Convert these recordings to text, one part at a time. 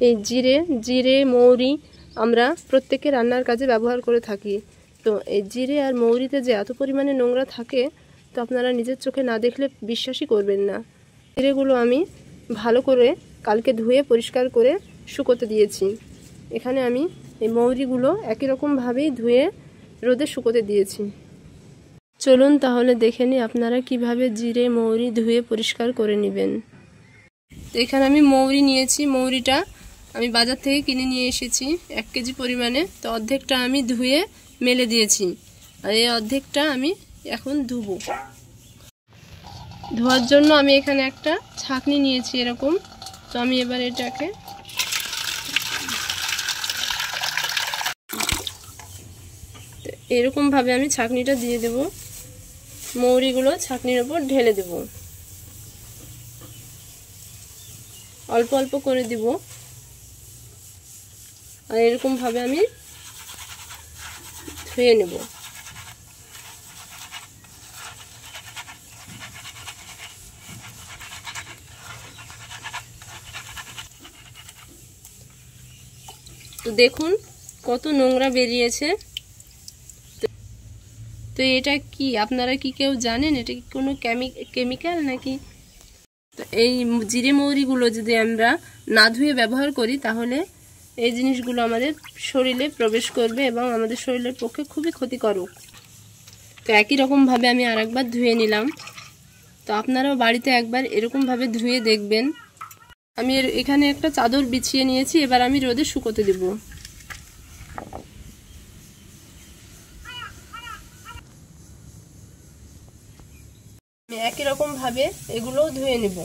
এই জিরে মৌরি আমরা প্রত্যেকে রান্নার কাজে ব্যবহার করে থাকি। তো এই জিরে আর মৌরিতে যে এত পরিমাণে নোংরা থাকে, তো আপনারা নিজের চোখে না দেখলে বিশ্বাসই করবেন না। জিরেগুলো আমি ভালো করে কালকে ধুয়ে পরিষ্কার করে শুকোতে দিয়েছি। এখানে আমি এই মৌরিগুলো একই রকমভাবেই ধুয়ে রোদে শুকোতে দিয়েছি। চলুন তাহলে দেখে নিই আপনারা কিভাবে জিরে মৌরি ধুয়ে পরিষ্কার করে নেবেন। তো এখানে আমি মৌরি নিয়েছি। মৌরিটা আমি বাজার থেকে কিনে নিয়ে এসেছি 1 কেজি পরিমাণে। তো অর্ধেকটা আমি ধুয়ে মেলে দিয়েছি, আর এই অর্ধেকটা আমি এখন ধুবো। ধোয়ার জন্য আমি এখানে একটা ছাঁকনি নিয়েছি এরকম। তো আমি এবার এটাকে এরকমভাবে আমি ছাঁকনিটা দিয়ে দেব, মৌরিগুলো ছাঁকনির ওপর ঢেলে দেব, অল্প অল্প করে দিব। আর এরকমভাবে আমি ধুয়ে নেব। তো দেখুন কত নোংরা বেরিয়েছে। তো এটা কি আপনারা কি কেউ জানেন এটা কি কোনো কেমিক্যাল নাকি? তো এই জিরে মৌরিগুলো যদি আমরা না ধুয়ে ব্যবহার করি তাহলে এই জিনিসগুলো আমাদের শরীরে প্রবেশ করবে এবং আমাদের শরীরের পক্ষে খুবই ক্ষতিকারক। তো একই রকমভাবে আমি আরেকবার ধুয়ে নিলাম। তো আপনারাও বাড়িতে একবার এরকমভাবে ধুয়ে দেখবেন। আমি এখানে একটা চাদর বিছিয়ে নিয়েছি, এবার আমি রোদে শুকোতে দেব। আমি একই রকমভাবে এগুলোও ধুয়ে নেব।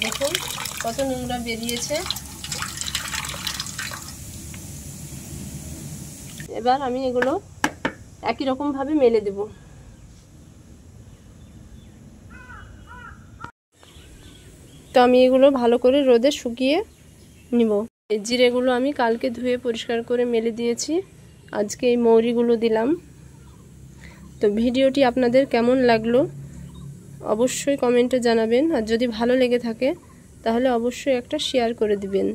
দেখুন কত নোংরা বেরিয়েছে। এবার আমি এগুলো একই রকমভাবে মেলে দেব। তো আমি এগুলো ভালো করে রোদে শুকিয়ে নিব। এই জিরেগুলো আমি কালকে ধুয়ে পরিষ্কার করে মেলে দিয়েছি, আজকে এই মৌরিগুলো দিলাম। তো ভিডিওটি আপনাদের কেমন লাগলো অবশ্যই কমেন্টে জানাবেন, আর যদি ভালো লেগে থাকে তাহলে অবশ্যই একটা শেয়ার করে দিবেন।